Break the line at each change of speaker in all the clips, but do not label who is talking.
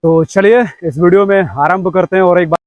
तो चलिए इस वीडियो में आरंभ करते हैं और एक बार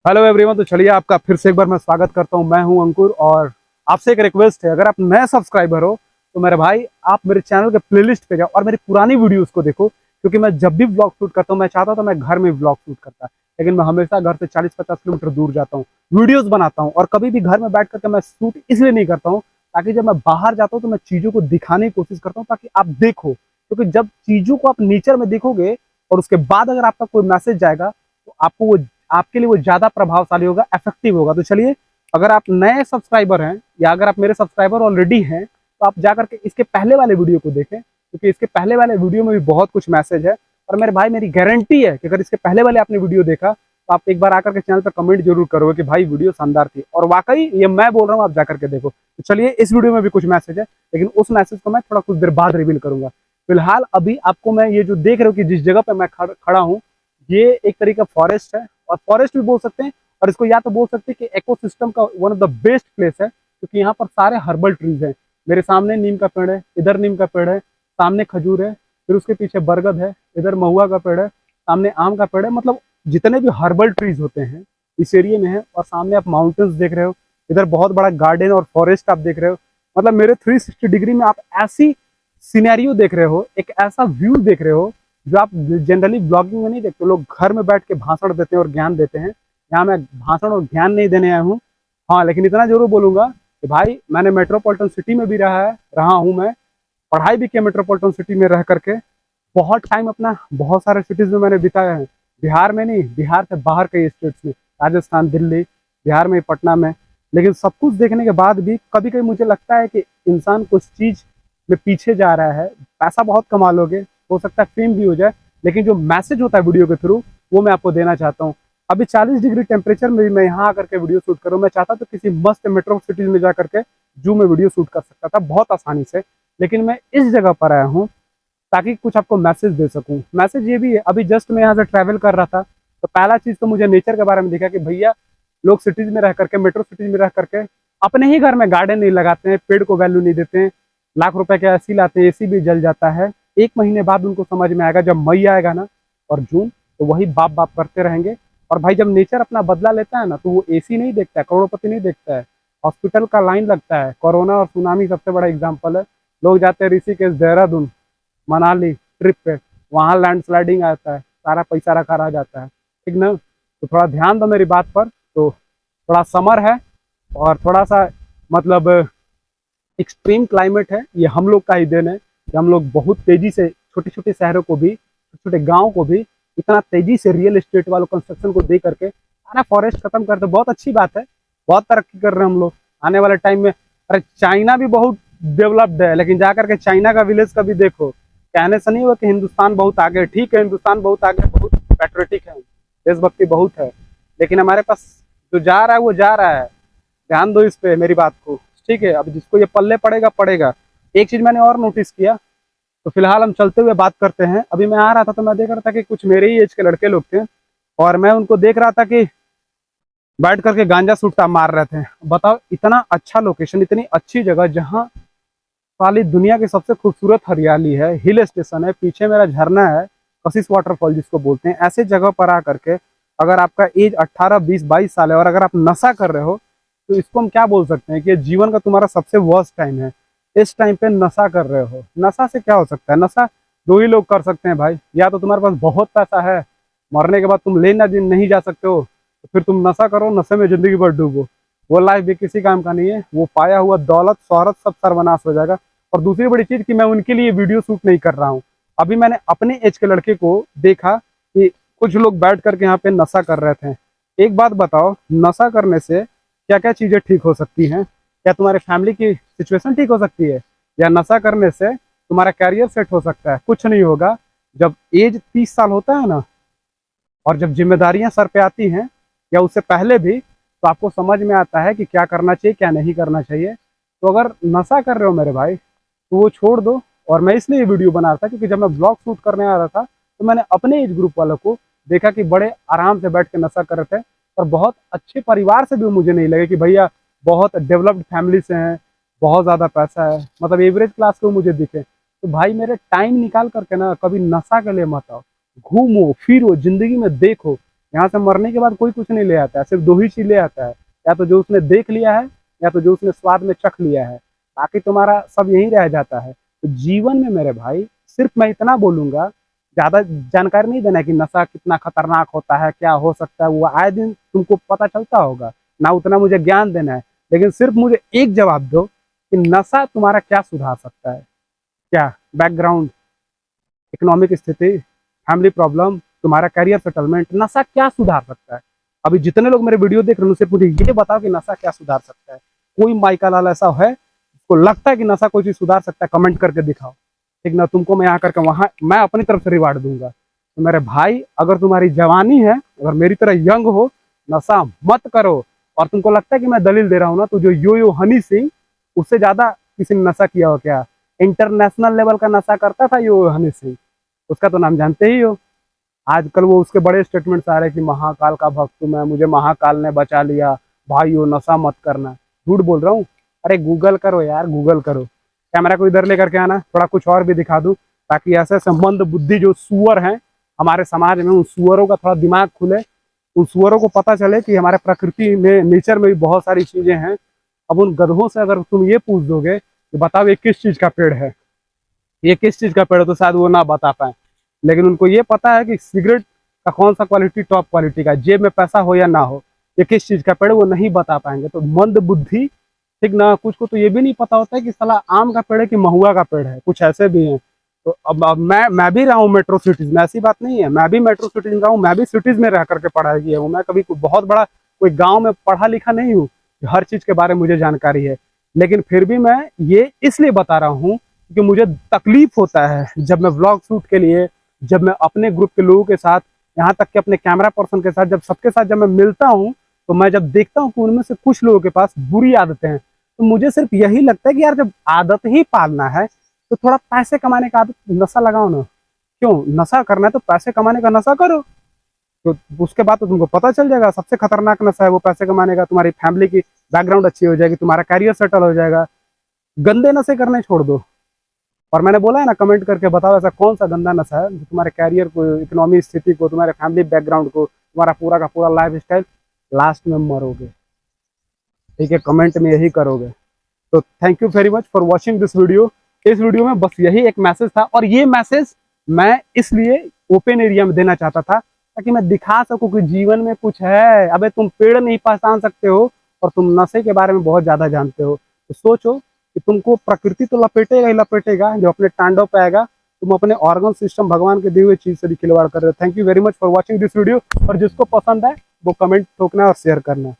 हेलो एवरीवन। तो चलिए आपका फिर से एक बार मैं स्वागत करता हूं। मैं हूं अंकुर और आपसे एक रिक्वेस्ट है, अगर आप नए सब्सक्राइबर हो तो मेरे भाई आप मेरे चैनल के प्लेलिस्ट पे जाओ और मेरी पुरानी वीडियोस को देखो, क्योंकि मैं जब भी व्लॉग शूट करता हूं मैं चाहता था मैं घर में व्लॉग शूट करता, लेकिन मैं हमेशा घर से 40-50 किलोमीटर दूर जाता हूँ, वीडियोज बनाता हूँ और कभी भी घर में बैठ करके मैं शूट इसलिए नहीं करता हूँ ताकि जब मैं बाहर जाता हूँ तो मैं चीज़ों को दिखाने की कोशिश करता हूँ ताकि आप देखो, क्योंकि जब चीज़ों को आप नेचर में देखोगे और उसके बाद अगर आपका कोई मैसेज जाएगा तो आपको वो आपके लिए वो ज्यादा प्रभावशाली होगा, इफेक्टिव होगा। तो चलिए, अगर आप नए सब्सक्राइबर हैं या अगर आप मेरे सब्सक्राइबर ऑलरेडी हैं तो आप जाकर के इसके पहले वाले वीडियो को देखें, क्योंकि इसके पहले वाले वीडियो में भी बहुत कुछ मैसेज है। और मेरे भाई मेरी गारंटी है कि अगर इसके पहले वाले आपने वीडियो देखा तो आप एक बार आकर के चैनल पर कमेंट जरूर करोगे कि भाई वीडियो शानदार थी, और वाकई ये मैं बोल रहा हूँ, आप जाकर के देखो। तो चलिए, इस वीडियो में भी कुछ मैसेज है लेकिन उस मैसेज को मैं थोड़ा कुछ देर बाद रिवील करूंगा। फिलहाल अभी आपको मैं ये जो देख रहे हो कि जिस जगह पे मैं खड़ा हूँ, ये एक तरीके का फॉरेस्ट है, और फॉरेस्ट भी बोल सकते हैं और इसको या तो बोल सकते हैं कि इकोसिस्टम का one of the best place है, क्योंकि यहाँ पर सारे हर्बल ट्रीज हैं। मेरे सामने नीम का पेड़ है, इधर नीम का पेड़ है, सामने खजूर है, फिर उसके पीछे बरगद है, इधर महुआ का पेड़ है, सामने आम का पेड़ है। मतलब जितने भी हर्बल ट्रीज होते हैं इस एरिया में है। और सामने आप माउंटेन्स देख रहे हो, इधर बहुत बड़ा गार्डन और फॉरेस्ट आप देख रहे हो। मतलब मेरे 360 डिग्री में आप ऐसी सिनेरियो देख रहे हो, एक ऐसा व्यू देख रहे हो जो आप जनरली ब्लॉगिंग में नहीं देखते। लोग घर में बैठ के भाषण देते हैं और ज्ञान देते हैं, यहाँ मैं भाषण और ज्ञान नहीं देने आया हूँ। हाँ, लेकिन इतना जरूर बोलूंगा कि भाई मैंने मेट्रोपॉलिटन सिटी में भी रहा हूँ, मैं पढ़ाई भी किया मेट्रोपॉलिटन सिटी में रह करके। बहुत टाइम अपना बहुत सारे सिटीज में मैंने बिताया है, बिहार में नहीं, बिहार से बाहर कई स्टेट्स में, राजस्थान, दिल्ली, बिहार में, पटना में। लेकिन सब कुछ देखने के बाद भी कभी कभी मुझे लगता है कि इंसान कुछ चीज में पीछे जा रहा है। पैसा बहुत कमा लोगे, हो सकता है फेम भी हो जाए, लेकिन जो मैसेज होता है वीडियो के थ्रू वो मैं आपको देना चाहता हूँ। अभी 40 डिग्री टेम्परेचर में भी मैं यहाँ आकर के वीडियो शूट करूँ। मैं चाहता तो किसी मस्त मेट्रो सिटीज में जा करके जू में वीडियो शूट कर सकता था बहुत आसानी से, लेकिन मैं इस जगह पर आया हूँ ताकि कुछ आपको मैसेज दे सकूं। मैसेज ये भी है, अभी जस्ट मैं यहाँ से ट्रैवल कर रहा था तो पहला चीज तो मुझे नेचर के बारे में दिखा कि भैया लोग सिटीज में रह करके, मेट्रो सिटीज में रह करके अपने ही घर में गार्डन नहीं लगाते हैं, पेड़ को वैल्यू नहीं देते हैं, लाख रुपए के एसी लाते हैं, एसी भी जल जाता है। एक महीने बाद उनको समझ में आएगा, जब मई आएगा ना और जून, तो वही बाप बाप करते रहेंगे। और भाई जब नेचर अपना बदला लेता है ना तो वो एसी नहीं देखता है, करोड़पति नहीं देखता है, हॉस्पिटल का लाइन लगता है। कोरोना और सुनामी सबसे बड़ा एग्जाम्पल है। लोग जाते हैं ऋषिकेश, देहरादून, मनाली ट्रिप पे, वहां लैंडस्लाइडिंग आता है, सारा पैसा रखा रह जाता है, ठीक ना। तो थोड़ा ध्यान दो मेरी बात पर। तो थोड़ा समर है और थोड़ा सा मतलब एक्सट्रीम क्लाइमेट है, ये हम लोग का ही देन है कि हम लोग बहुत तेजी से छोटे छोटे शहरों को भी, छोटे छोटे गाँव को भी इतना तेजी से रियल एस्टेट वालों कंस्ट्रक्शन को दे करके सारा फॉरेस्ट खत्म करते। बहुत अच्छी बात है, बहुत तरक्की कर रहे हैं हम लोग। आने वाले टाइम में, अरे चाइना भी बहुत डेवलप्ड है, लेकिन जाकर के चाइना का विलेज का भी देखो। कहने से नहीं हुआ कि हिंदुस्तान बहुत आगे है, ठीक है हिंदुस्तान बहुत आगे, बहुत पैट्रियोटिक है, देशभक्ति बहुत है, लेकिन हमारे पास जो जा रहा है वो जा रहा है। ध्यान दो इस पे मेरी बात को, ठीक है। अब जिसको ये पल्ले पड़ेगा पड़ेगा। एक चीज मैंने और नोटिस किया, तो फिलहाल हम चलते हुए बात करते हैं। अभी मैं आ रहा था तो मैं देख रहा था कि कुछ मेरे ही एज के लड़के लोग थे और मैं उनको देख रहा था कि बैठ करके गांजा सूट्टा मार रहे थे। बताओ, इतना अच्छा लोकेशन, इतनी अच्छी जगह जहाँ साली दुनिया की सबसे खूबसूरत हरियाली है, हिल स्टेशन है, पीछे मेरा झरना है, कशिश वाटरफॉल जिसको बोलते हैं। ऐसे जगह पर आकर के अगर आपका एज 18, 20, 22 साल है और अगर आप नशा कर रहे हो तो इसको हम क्या बोल सकते हैं कि जीवन का तुम्हारा सबसे वर्स्ट टाइम है। इस टाइम पे नशा कर रहे हो। नशा से क्या हो सकता है? नशा दो ही लोग कर सकते हैं भाई, या तो तुम्हारे पास बहुत पैसा है, मरने के बाद तुम लेना नहीं जा सकते हो, तो फिर तुम नशा करो, नशे में जिंदगी भर डूबो, वो लाइफ भी किसी काम का नहीं है। वो पाया हुआ दौलत, शोहरत सब सर्वनाश हो जाएगा। और दूसरी बड़ी चीज कि मैं उनके लिए वीडियो शूट नहीं कर रहा हूँ। अभी मैंने अपने एज के लड़के को देखा कि कुछ लोग बैठ करके यहाँ पे नशा कर रहे थे। एक बात बताओ, नशा करने से क्या क्या चीजें ठीक हो सकती हैं? क्या तुम्हारे फैमिली की सिचुएशन ठीक हो सकती है? या नशा करने से तुम्हारा कैरियर सेट हो सकता है? कुछ नहीं होगा। जब एज 30 साल होता है ना, और जब जिम्मेदारियां सर पे आती हैं या उससे पहले भी, तो आपको समझ में आता है कि क्या करना चाहिए, क्या नहीं करना चाहिए। तो अगर नशा कर रहे हो मेरे भाई तो वो छोड़ दो। और मैं इसलिए ये वीडियो बना रहा था क्योंकि जब मैं ब्लॉग शूट करने आ रहा था तो मैंने अपने एज ग्रुप वालों को देखा कि बड़े आराम से बैठ के नशा कर रहे थे, और बहुत अच्छे परिवार से भी मुझे नहीं लगे कि भैया बहुत डेवलप्ड फैमिली से हैं, बहुत ज़्यादा पैसा है, मतलब एवरेज क्लास के मुझे दिखे। तो भाई मेरे टाइम निकाल करके ना कभी नशा के लिए मत आओ। घूमो फिरो, जिंदगी में देखो। यहाँ से मरने के बाद कोई कुछ नहीं ले आता है, सिर्फ दो ही चीज ले आता है, या तो जो उसने देख लिया है, या तो जो उसने स्वाद में चख लिया है। बाकी तुम्हारा सब यही रह जाता है। तो जीवन में मेरे भाई सिर्फ मैं इतना बोलूंगा, ज्यादा जानकारी नहीं देना कि नशा कितना खतरनाक होता है, क्या हो सकता है, वो आए दिन तुमको पता चलता होगा ना, उतना मुझे ज्ञान देना है। लेकिन सिर्फ मुझे एक जवाब दो कि नशा तुम्हारा क्या सुधार सकता है? क्या बैकग्राउंड, इकोनॉमिक स्थिति, फैमिली प्रॉब्लम, तुम्हारा करियर सेटलमेंट, नशा क्या सुधार सकता है? अभी जितने लोग मेरे वीडियो देख रहे हैं उनसे मुझे ये बताओ कि नशा क्या सुधार सकता है। कोई माइका लाल ऐसा है जिसको लगता है कि नशा कोई चीज सुधार सकता है? कमेंट करके दिखाओ, ठीक ना? तुमको मैं यहाँ करके वहां मैं अपनी तरफ से रिवार्ड दूंगा। तो मेरे भाई, अगर तुम्हारी जवानी है, अगर मेरी तरह यंग हो, नशा मत करो। और तुमको लगता है कि मैं दलील दे रहा हूँ ना, तो जो यो हनी सिंह, उससे ज्यादा किसी ने नशा किया हो क्या? इंटरनेशनल लेवल का नशा करता था यो हनी सिंह, उसका तो नाम जानते ही हो। आजकल वो उसके बड़े स्टेटमेंट्स आ रहे हैं कि महाकाल का भक्त हूं मैं, मुझे महाकाल ने बचा लिया, भाई वो नशा मत करना। झूठ बोल रहा हूँ? अरे गूगल करो यार, गूगल करो। कैमरा को इधर लेकर के आना, थोड़ा कुछ और भी दिखा दूं, ताकि ऐसे संबंध बुद्धि जो सुअर हैं हमारे समाज में, उन सुअरों का थोड़ा दिमाग खुले, उन सुअरों को पता चले कि हमारे प्रकृति में, नेचर में भी बहुत सारी चीजें हैं। अब उन गधों से अगर तुम ये पूछ दोगे कि बताओ ये किस चीज का पेड़ है, ये किस चीज का पेड़ है, तो शायद वो ना बता पाए। लेकिन उनको ये पता है कि सिगरेट का कौन सा क्वालिटी टॉप क्वालिटी का, जेब में पैसा हो या ना हो, ये किस चीज का पेड़ है, वो नहीं बता पाएंगे। तो मंद बुद्धि, ठीक ना? कुछ को तो ये भी नहीं पता होता है कि साला आम का पेड़ है कि महुआ का पेड़ है, कुछ ऐसे भी हैं। तो अब मैं भी रहा हूँ मेट्रो सिटीज में, ऐसी बात नहीं है, मैं भी मेट्रो सिटीज में रहा हूँ, मैं भी सिटीज में रह करके पढ़ाई किया हूँ। मैं कभी बहुत बड़ा कोई गाँव में पढ़ा लिखा नहीं हूँ, हर चीज के बारे में मुझे जानकारी है। लेकिन फिर भी मैं ये इसलिए बता रहा हूँ कि मुझे तकलीफ होता है जब मैं व्लॉग शूट के लिए, जब मैं अपने ग्रुप के लोगों के साथ, यहाँ तक कि अपने कैमरा पर्सन के साथ, जब सबके साथ जब मैं मिलता हूँ, तो मैं जब देखता हूँ कि उनमें से कुछ लोगों के पास बुरी आदतें हैं, तो मुझे सिर्फ यही लगता है कि यार जब आदत ही पालना है तो थोड़ा पैसे कमाने का आदत, नशा लगाओ ना। क्यों? नशा करना है तो पैसे कमाने का नशा करो, तो उसके बाद तो तुमको पता चल जाएगा। सबसे खतरनाक नशा है वो पैसे कमाने का। तुम्हारी फैमिली की बैकग्राउंड अच्छी हो जाएगी, तुम्हारा करियर सेटल हो जाएगा। गंदे नशे करने छोड़ दो। और मैंने बोला है ना, कमेंट करके बताओ ऐसा कौन सा गंदा नशा है जो तुम्हारे कैरियर को, इकोनॉमिक स्थिति को, तुम्हारे फैमिली बैकग्राउंड को, तुम्हारा पूरा का पूरा लाइफ स्टाइल, लास्ट में मरोगे। ठीक है, कमेंट में यही करोगे। तो thank you very much for watching this video. इस वीडियो में बस यही एक मैसेज था, और ये मैसेज मैं इसलिए ओपन एरिया में देना चाहता था ताकि मैं दिखा सकूं कि जीवन में कुछ है। अबे तुम पेड़ नहीं पहचान सकते हो और तुम नशे के बारे में बहुत ज्यादा जानते हो, तो सोचो कि तुमको प्रकृति तो लपेटेगा ही लपेटेगा, जो अपने टांडव पे आएगा। तुम अपने ऑर्गन सिस्टम, भगवान के दिए हुए चीज से भी खिलवाड़ कर रहे हो। Thank you very much for watching this video. और जिसको पसंद है वो कमेंट ठोकना और शेयर करना।